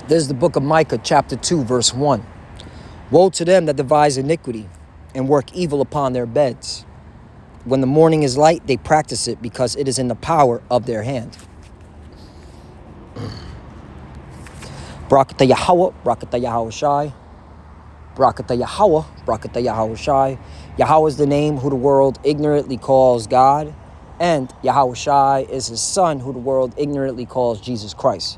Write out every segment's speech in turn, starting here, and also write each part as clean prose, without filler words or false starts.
This is the book of Micah, chapter 2, verse 1. Woe to them that devise iniquity and work evil upon their beds. When the morning is light, they practice it because it is in the power of their hand. Barakatah Yahweh, Barakatah Yahweh Shai. Barakatah Yahweh, Barakatah Yahweh Shai. Yahweh is the name who the world ignorantly calls God, and Yahweh Shai is his son who the world ignorantly calls Jesus Christ.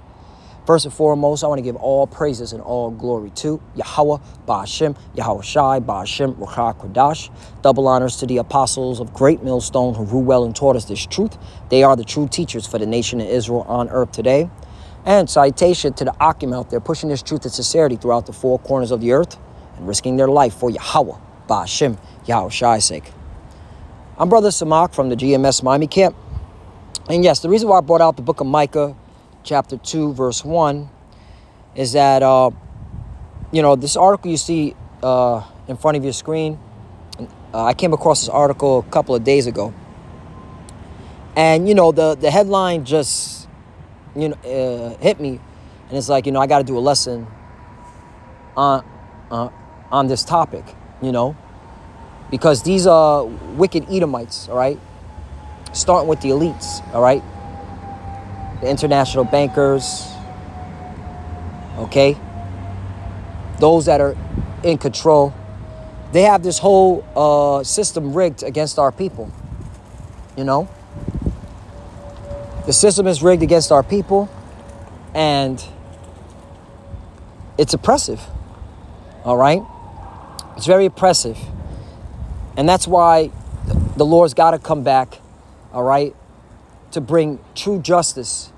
First and foremost, I want to give all praises and all glory to Yahweh, Ba'ashem, Yahweh Shai, Ba'ashem, Ruach HaKodesh. Double honors to the apostles of Great Millstone who rule well and taught us this truth. They are the true teachers for the nation of Israel on earth today. And citation to the Akim out there pushing this truth and sincerity throughout the four corners of the earth and risking their life for Yahweh, Ba'ashem, Yahweh Shai's sake. I'm Brother Samak from the GMS Miami camp. And yes, the reason why I brought out the book of Micah, chapter 2, verse 1, is that, this article you see in front of your screen, I came across this article a couple of days ago. And, the headline just, hit me. And it's like, I got to do a lesson on this topic, because these are wicked Edomites, all right? Starting with the elites, all right? The international bankers, okay? Those that are in control. They have this whole system rigged against our people, The system is rigged against our people, and it's oppressive, all right? It's very oppressive. And that's why the Lord's got to come back, all right, to bring true justice,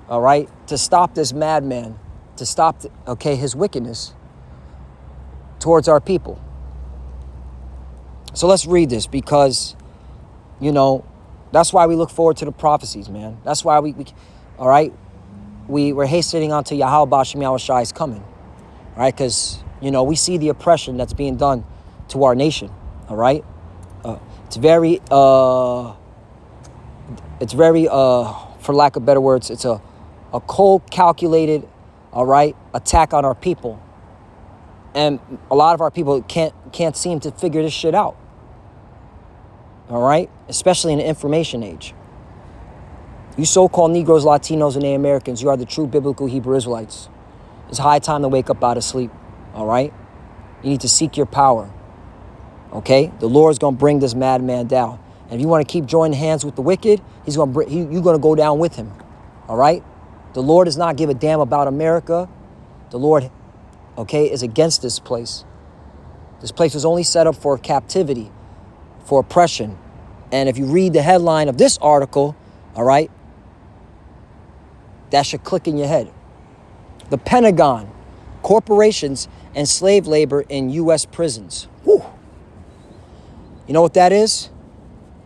all right, to stop this madman, to stop, his wickedness towards our people. So let's read this because, that's why we look forward to the prophecies, man. That's why we all right, we're hastening on to Yahweh Ba'ashem Yahweh Shai's coming, all right, because, we see the oppression that's being done to our nation, all right? It's very, for lack of better words, it's a cold, calculated, all right, attack on our people. And a lot of our people can't seem to figure this shit out, all right? Especially in the information age. You so-called Negroes, Latinos, and Native Americans, you are the true biblical Hebrew Israelites. It's high time to wake up out of sleep, all right? You need to seek your power, okay? The Lord's going to bring this madman down. And if you want to keep joining hands with the wicked, you're going to go down with him, all right? The Lord does not give a damn about America. The Lord, is against this place. This place was only set up for captivity, for oppression. And if you read the headline of this article, all right, that should click in your head. The Pentagon, corporations, and slave labor in U.S. prisons. Whew. You know what that is?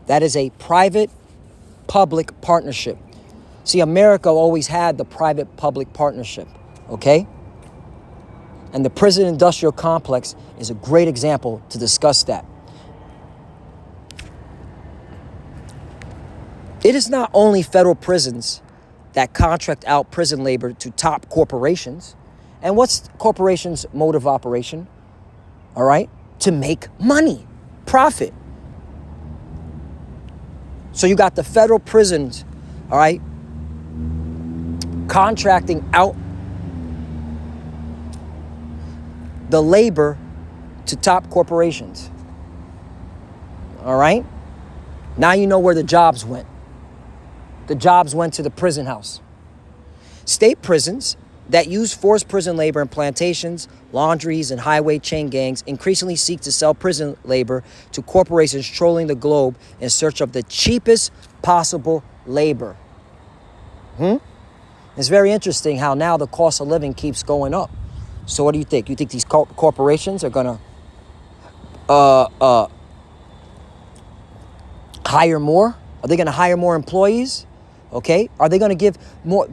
That is a private-public partnership. See, America always had the private-public partnership, okay? And the prison industrial complex is a great example to discuss that. It is not only federal prisons that contract out prison labor to top corporations. And what's corporations' mode of operation? All right? To make money, profit. So you got the federal prisons, all right, contracting out the labor to top corporations. All right? Now you know where the jobs went. The jobs went to the prison house. State prisons that use forced prison labor in plantations, laundries, and highway chain gangs increasingly seek to sell prison labor to corporations trolling the globe in search of the cheapest possible labor. It's very interesting how now the cost of living keeps going up. So what do you think? You think these corporations are going to hire more? Are they going to hire more employees? Okay. Are they going to give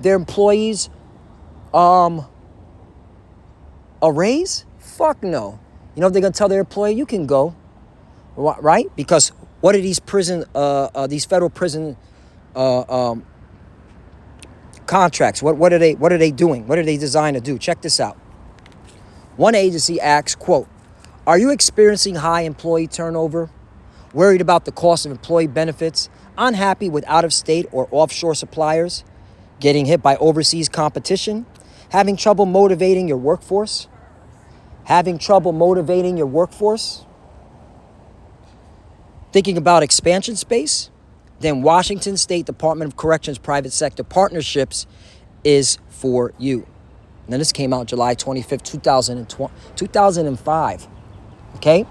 their employees a raise? Fuck no. You know if they're going to tell their employee, you can go, right? Because what are these federal prison contracts. What are they doing? What are they designed to do? Check this out. One agency asks, quote, "Are you experiencing high employee turnover? Worried about the cost of employee benefits? Unhappy with out-of-state or offshore suppliers? Getting hit by overseas competition? Having trouble motivating your workforce? Having trouble motivating your workforce? Thinking about expansion space? Then Washington State Department of Corrections Private Sector Partnerships is for you." And then this came out July 25th, 2005. Okay?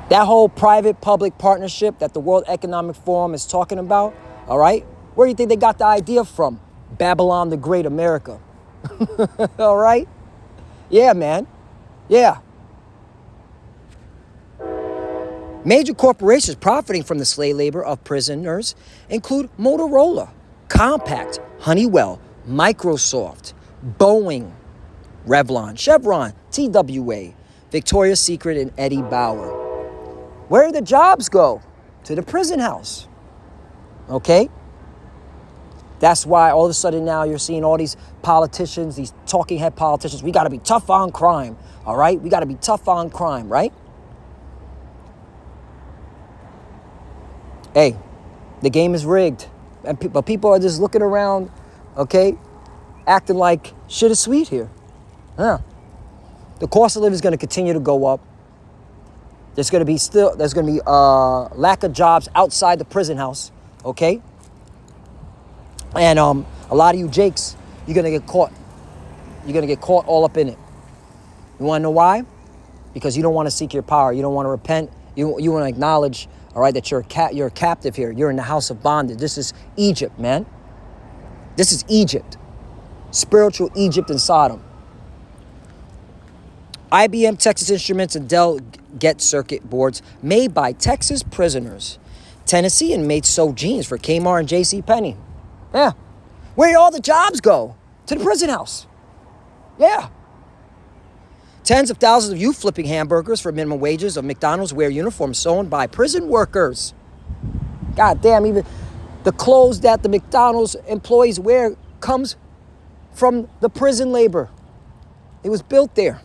That whole private-public partnership that the World Economic Forum is talking about, all right? Where do you think they got the idea from? Babylon the Great, America. All right? Yeah, man. Yeah. Major corporations profiting from the slave labor of prisoners include Motorola, Compaq, Honeywell, Microsoft, Boeing, Revlon, Chevron, TWA, Victoria's Secret, and Eddie Bauer. Where do the jobs go? To the prison house. Okay? That's why all of a sudden now you're seeing all these politicians, these talking head politicians. We got to be tough on crime. All right? We got to be tough on crime, right? Hey, the game is rigged. But people are just looking around, okay, acting like shit is sweet here. Yeah. The cost of living is going to continue to go up. There's going to be lack of jobs outside the prison house, okay? And a lot of you jakes, you're going to get caught. You're going to get caught all up in it. You want to know why? Because you don't want to seek your power. You don't want to repent. You want to acknowledge, all right, that you're a captive here. You're in the house of bondage. This is Egypt, man. This is Egypt. Spiritual Egypt and Sodom. IBM, Texas Instruments, and Dell get circuit boards made by Texas prisoners. Tennessee inmates sew jeans for Kmart and JCPenney. Yeah. Where did all the jobs go? To the prison house. Yeah. Tens of thousands of youth flipping hamburgers for minimum wages of McDonald's wear uniforms sewn by prison workers. God damn, even the clothes that the McDonald's employees wear comes from the prison labor. It was built there.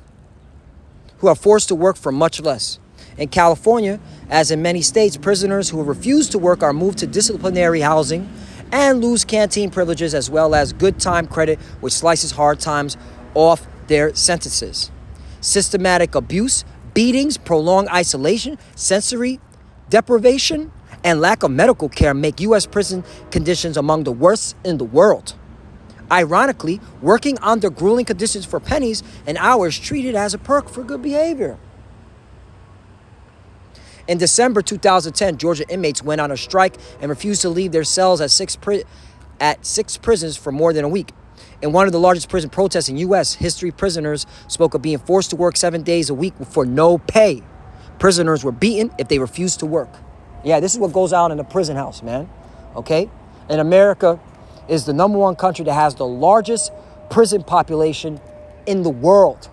Who are forced to work for much less. In California, as in many states, prisoners who refuse to work are moved to disciplinary housing and lose canteen privileges as well as good time credit, which slices hard times off their sentences. Systematic abuse, beatings, prolonged isolation, sensory deprivation, and lack of medical care make U.S. prison conditions among the worst in the world. Ironically, working under grueling conditions for pennies and hours treated as a perk for good behavior. In December 2010, Georgia inmates went on a strike and refused to leave their cells at six prisons for more than a week. In one of the largest prison protests in U.S. history, prisoners spoke of being forced to work 7 days a week for no pay. Prisoners were beaten if they refused to work. Yeah, this is what goes on in a prison house, man. Okay? In America is the number one country that has the largest prison population in the world.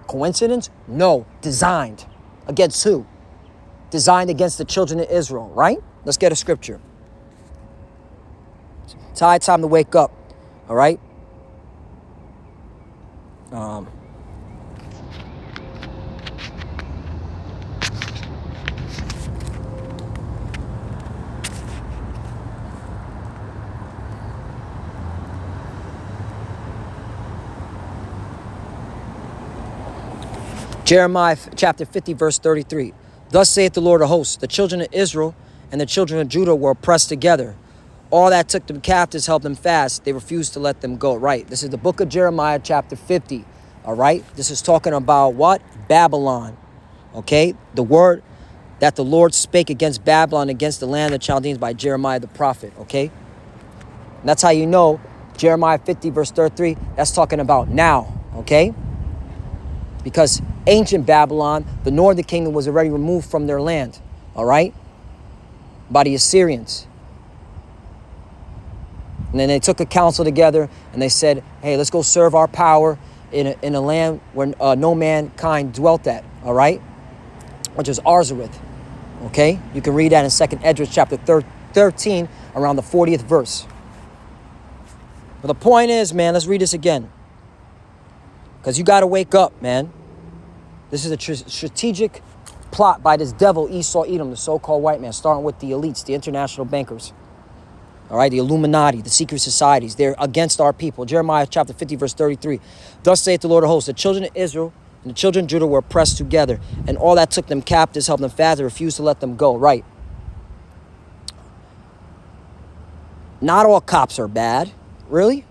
Coincidence? No. Designed. Against who? Designed against the children of Israel, right? Let's get a scripture. It's high time to wake up, all right? Jeremiah chapter 50, verse 33. Thus saith the Lord of hosts, the children of Israel and the children of Judah were oppressed together. All that took them captives held them fast. They refused to let them go. Right. This is the book of Jeremiah chapter 50. All right. This is talking about what? Babylon. Okay. The word that the Lord spake against Babylon, against the land of the Chaldeans by Jeremiah the prophet. Okay. And that's how you know Jeremiah 50 verse 33. That's talking about now. Okay. Because ancient Babylon, the northern kingdom, was already removed from their land, all right, by the Assyrians. And then they took a council together and they said, hey, let's go serve our power in a land where no mankind dwelt at, all right, which is Arzareth, okay? You can read that in 2nd Esdras chapter 13, around the 40th verse. But the point is, man, let's read this again. Because you got to wake up, man. This is a strategic plot by this devil, Esau Edom, the so-called white man, starting with the elites, the international bankers. All right, the Illuminati, the secret societies. They're against our people. Jeremiah chapter 50, verse 33. Thus saith the Lord of hosts, the children of Israel and the children of Judah were oppressed together, and all that took them captives helped them fast, and refused to let them go. Right. Not all cops are bad. Really?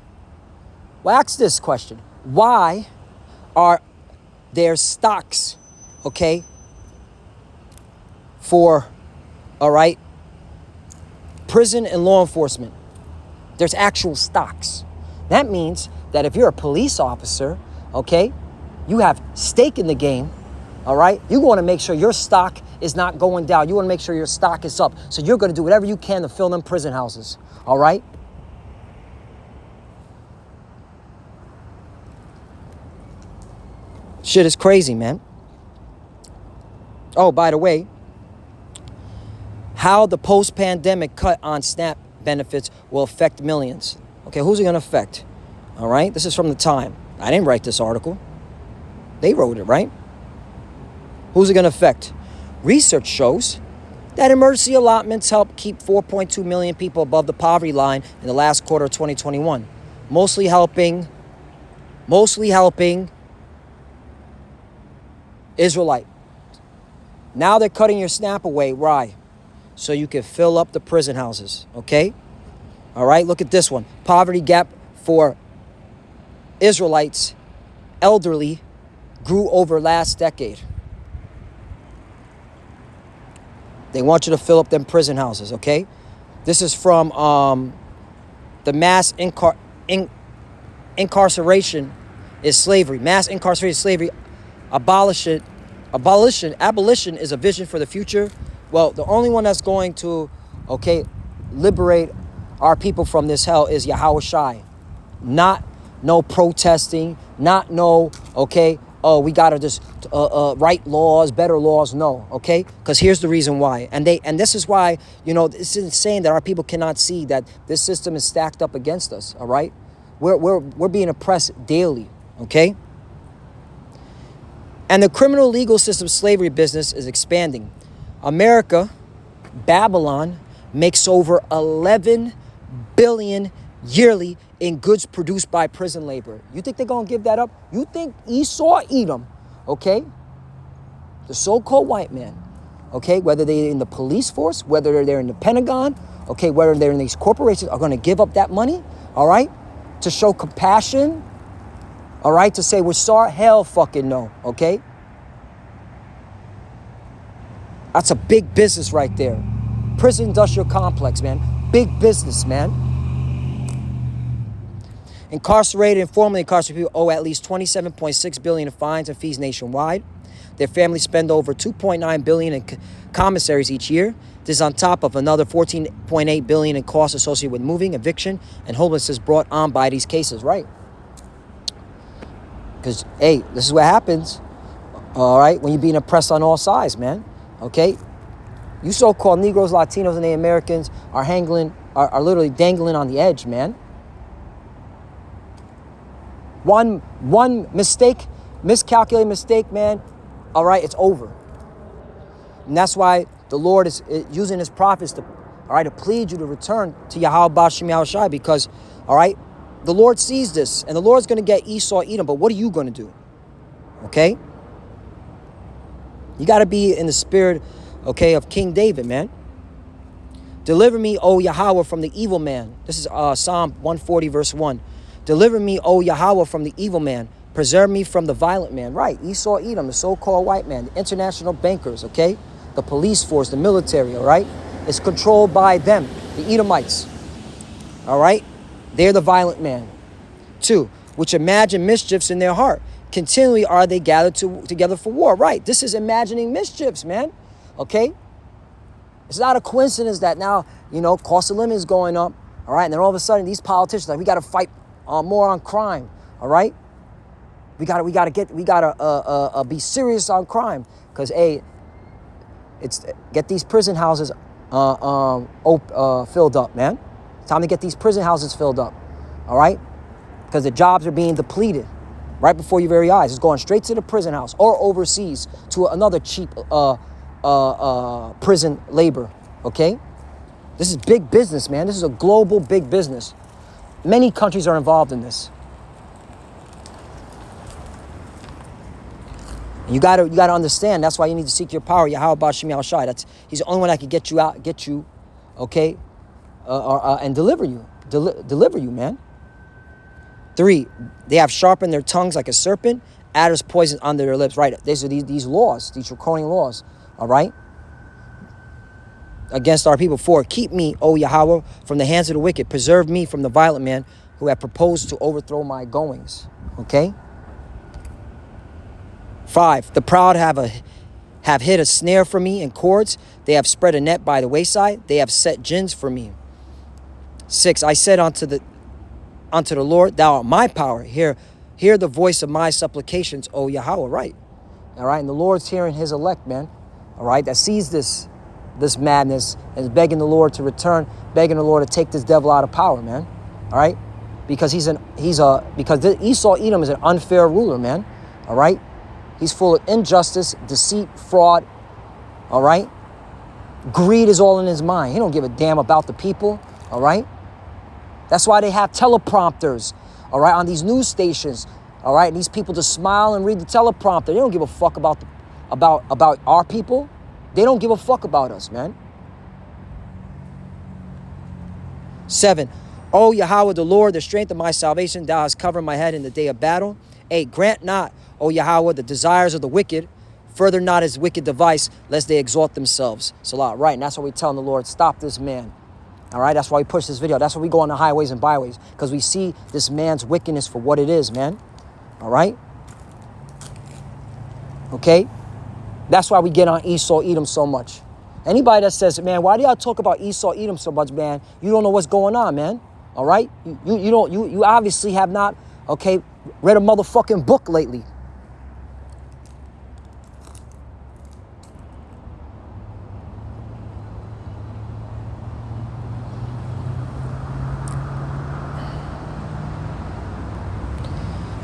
Well, ask this question. Why are there stocks, okay, for, all right, prison and law enforcement? There's actual stocks. That means that if you're a police officer, okay, you have stake in the game, all right? You want to make sure your stock is not going down. You want to make sure your stock is up. So you're going to do whatever you can to fill them prison houses, all right? Shit is crazy, man. Oh, by the way, how the post-pandemic cut on SNAP benefits will affect millions. Okay, who's it going to affect? All right, this is from the Time. I didn't write this article. They wrote it, right? Who's it going to affect? Research shows that emergency allotments helped keep 4.2 million people above the poverty line in the last quarter of 2021, mostly helping Israelite. Now they're cutting your SNAP away. Why? So you can fill up the prison houses, okay? All right, look at this one. Poverty gap for Israelites, elderly, grew over last decade. They want you to fill up them prison houses, okay? This is from the mass incarceration is slavery. Mass incarceration is slavery. Abolition is a vision for the future. Well, the only one that's going to, okay, liberate our people from this hell is Yahweh Shai. Not no protesting, not no, okay, oh, we got to just write laws, better laws. No, okay? Because here's the reason why. And this is why, you know, it's insane that our people cannot see that this system is stacked up against us, all right? We're being oppressed daily, okay? And the criminal legal system slavery business is expanding. America, Babylon, makes over 11 billion yearly in goods produced by prison labor. You think they're going to give that up? You think Esau Edom, okay, the so-called white man, okay, whether they're in the police force, whether they're in the Pentagon, okay, whether they're in these corporations, are going to give up that money, all right, to show compassion, all right, to say we're sorry? Hell fucking no, okay? That's a big business right there. Prison industrial complex, man. Big business, man. Incarcerated and formerly incarcerated people owe at least $27.6 billion in fines and fees nationwide. Their families spend over $2.9 billion in commissaries each year. This is on top of another $14.8 billion in costs associated with moving, eviction, and homelessness brought on by these cases, right? Because, hey, this is what happens, all right, when you're being oppressed on all sides, man, okay? You so-called Negroes, Latinos, and Native Americans are literally dangling on the edge, man. One mistake, miscalculated mistake, man, all right, it's over. And that's why the Lord is using his prophets to, all right, to plead you to return to Yahweh B'Shem Yahweh Shai because, all right, the Lord sees this, and the Lord's going to get Esau Edom, but what are you going to do? Okay? You got to be in the spirit, okay, of King David, man. Deliver me, O Yahweh, from the evil man. This is Psalm 140, verse 1. Deliver me, O Yahweh, from the evil man. Preserve me from the violent man. Right, Esau Edom, the so-called white man, the international bankers, okay? The police force, the military, all right? It's controlled by them, the Edomites, all right? They're the violent man. 2, which imagine mischiefs in their heart. Continually are they gathered together for war. Right, this is imagining mischiefs, man. Okay? It's not a coincidence that now, you know, cost of living is going up. All right, and then all of a sudden these politicians like, we got to fight more on crime. All right? We gotta be serious on crime. Because, hey, it's get these prison houses filled up, man. Time to get these prison houses filled up. all right? Because the jobs are being depleted right before your very eyes. It's going straight to the prison house or overseas to another cheap prison labor, okay? This is big business, man. This is a global big business. Many countries are involved in this. You gotta understand. That's why you need to seek your power. Yahweh Bashim Yahushai. He's the only one that can get you, okay, and deliver you, man. 3, they have sharpened their tongues like a serpent, adder's poison under their lips. Right. These are these laws, these draconian laws. All right. Against our people. 4, keep me, O Yahweh, from the hands of the wicked. Preserve me from the violent man who have proposed to overthrow my goings. Okay. 5, the proud have hid a snare for me in cords. They have spread a net by the wayside. They have set gins for me. 6, I said unto the Lord, thou art my power. Hear the voice of my supplications, O Yahweh. Right. All right. And the Lord's hearing his elect, man. All right. That sees this madness and is begging the Lord to return, begging the Lord to take this devil out of power, man. All right. Because because Esau Edom is an unfair ruler, man. All right. He's full of injustice, deceit, fraud. All right. Greed is all in his mind. He don't give a damn about the people. All right. That's why they have teleprompters, all right, on these news stations, all right? And these people just smile and read the teleprompter. They don't give a fuck about our people. They don't give a fuck about us, man. 7, O Yahweh the Lord, the strength of my salvation, thou hast covered my head in the day of battle. 8, grant not, O Yahweh, the desires of the wicked, further not his wicked device, lest they exalt themselves. Salah, right, and that's why we're telling the Lord, stop this man. All right, that's why we push this video. That's why we go on the highways and byways, because we see this man's wickedness for what it is, man. All right? Okay? That's why we get on Esau Edom so much. Anybody that says, man, why do y'all talk about Esau Edom so much, man? You don't know what's going on, man. All right? You obviously have not, okay, read a motherfucking book lately.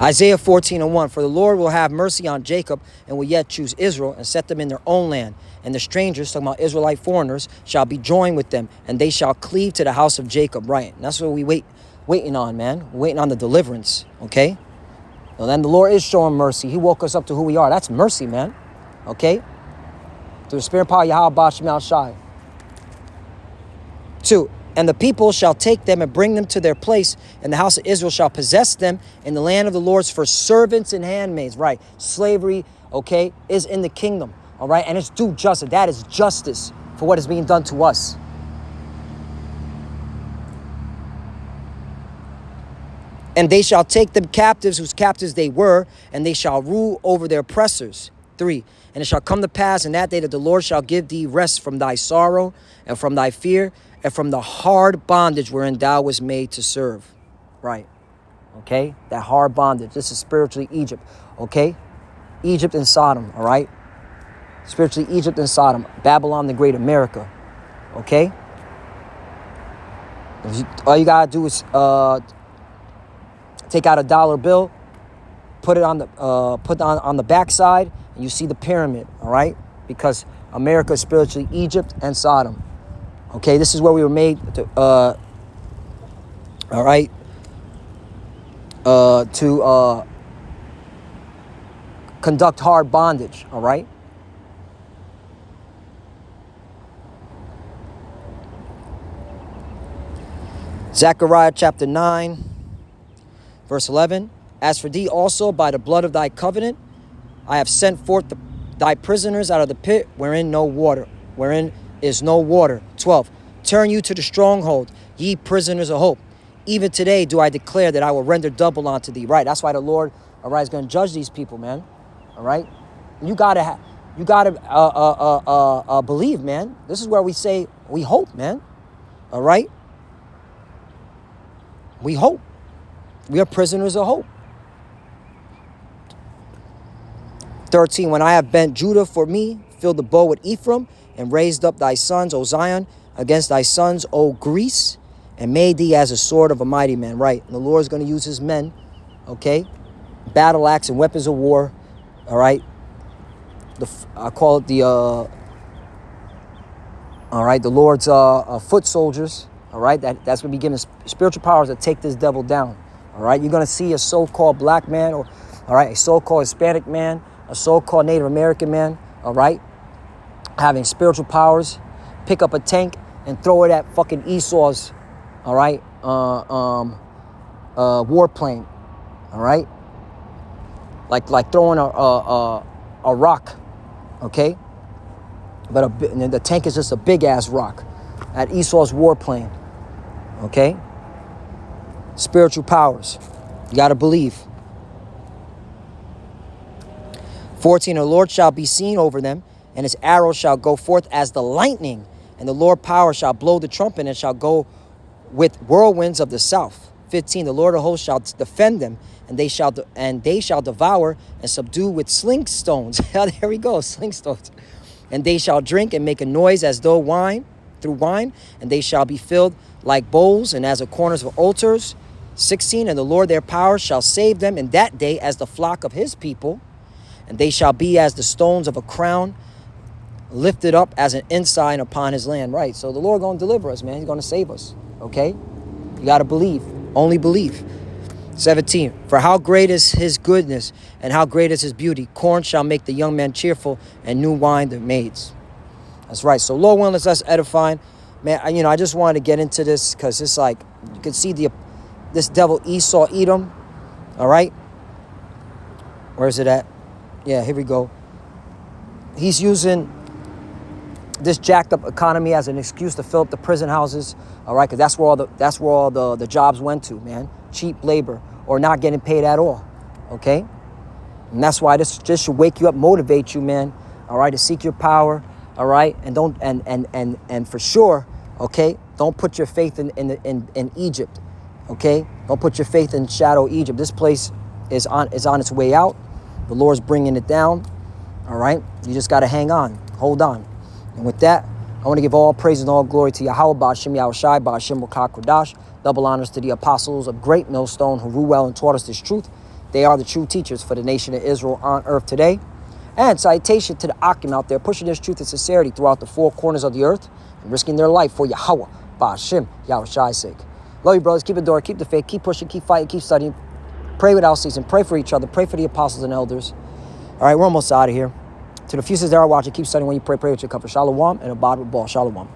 Isaiah 14:1, for the Lord will have mercy on Jacob and will yet choose Israel and set them in their own land. And the strangers, talking about Israelite foreigners, shall be joined with them, and they shall cleave to the house of Jacob. Right. And that's what we waiting on, man. We're waiting on the deliverance. Okay. Well, then the Lord is showing mercy. He woke us up to who we are. That's mercy, man. Okay. Through the spirit power, Yahweh Bashim Yahushai. 2, and the people shall take them and bring them to their place, and the house of Israel shall possess them in the land of the Lord's for servants and handmaids. Right. Slavery, okay, is in the kingdom. All right. And it's due justice. That is justice for what is being done to us. And they shall take them captives, whose captives they were, and they shall rule over their oppressors. 3, and it shall come to pass in that day that the Lord shall give thee rest from thy sorrow and from thy fear, and from the hard bondage wherein thou wast made to serve. Right. Okay. That hard bondage. This is spiritually Egypt. Okay. Egypt and Sodom. All right. Spiritually Egypt and Sodom. Babylon the Great, America. Okay. All you gotta do is take out a dollar bill, put it on the backside, and you see the pyramid. All right. Because America is spiritually Egypt and Sodom. Okay, this is where we were made to, all right, to conduct hard bondage, all right? Zechariah chapter 9, verse 11, as for thee also, by the blood of thy covenant, I have sent forth thy prisoners out of the pit wherein is no water. 12, turn you to the stronghold, ye prisoners of hope. Even today do I declare that I will render double unto thee. Right. That's why the Lord, all right, is going to judge these people, man. All right. You gotta believe, man. This is where we say we hope, man. All right. We hope. We are prisoners of hope. 13, when I have bent Judah for me, filled the bow with Ephraim, and raised up thy sons, O Zion, against thy sons, O Greece, and made thee as a sword of a mighty man. Right. And the Lord is going to use his men, okay? Battle axe and weapons of war, all right? I call it the, all right, the Lord's foot soldiers, all right? That's going to be given spiritual powers that take this devil down, all right? You're going to see a so-called black man, or, all right, a so-called Hispanic man, a so-called Native American man, all right, having spiritual powers, pick up a tank and throw it at fucking Esau's, all right, warplane, all right? Like throwing a rock, okay? But the tank is just a big-ass rock at Esau's warplane, okay? Spiritual powers. You got to believe. 14, the Lord shall be seen over them, and his arrow shall go forth as the lightning, and the Lord power shall blow the trumpet, and shall go with whirlwinds of the south. 15, the Lord of hosts shall defend them, and they shall devour and subdue with sling stones. There we go, sling stones. And they shall drink and make a noise as though through wine, and they shall be filled like bowls and as the corners of altars. 16, and the Lord their power shall save them in that day as the flock of his people, and they shall be as the stones of a crown, lifted up as an ensign upon his land. Right, so the Lord going to deliver us, man. He's going to save us, okay? You got to believe. Only believe. 17, for how great is his goodness and how great is his beauty. Corn shall make the young man cheerful, and new wine the maids. That's right. So Lord willing, let's edifying. Man, I just wanted to get into this because it's like, you can see this devil Esau Edom. All right. Where is it at? Yeah, here we go. He's using this jacked up economy as an excuse to fill up the prison houses. All right, because that's where all the jobs went to, man. Cheap labor or not getting paid at all. Okay, and that's why this should wake you up, motivate you, man. All right, to seek your power. All right, and don't and for sure, okay, don't put your faith in Egypt. Okay, don't put your faith in Shadow Egypt. This place is on its way out. The Lord's bringing it down. All right, you just got to hang on, hold on. And with that, I want to give all praise and all glory to Yahweh, Ba'ashim Yahushai, Ba'ashim Kodash. Double honors to the apostles of Great Millstone who rule well and taught us this truth. They are the true teachers for the nation of Israel on earth today. And citation to the Akim out there pushing this truth and sincerity throughout the four corners of the earth and risking their life for Yahweh, Ba'ashim Yahushai's sake. Love you, brothers. Keep it door. Keep the faith. Keep pushing. Keep fighting. Keep studying. Pray without ceasing. Pray for each other. Pray for the apostles and elders. All right, we're almost out of here. To the fuses that are watching, keep studying when you pray. Pray with your comfort. Shalom and abad with ball. Shalom.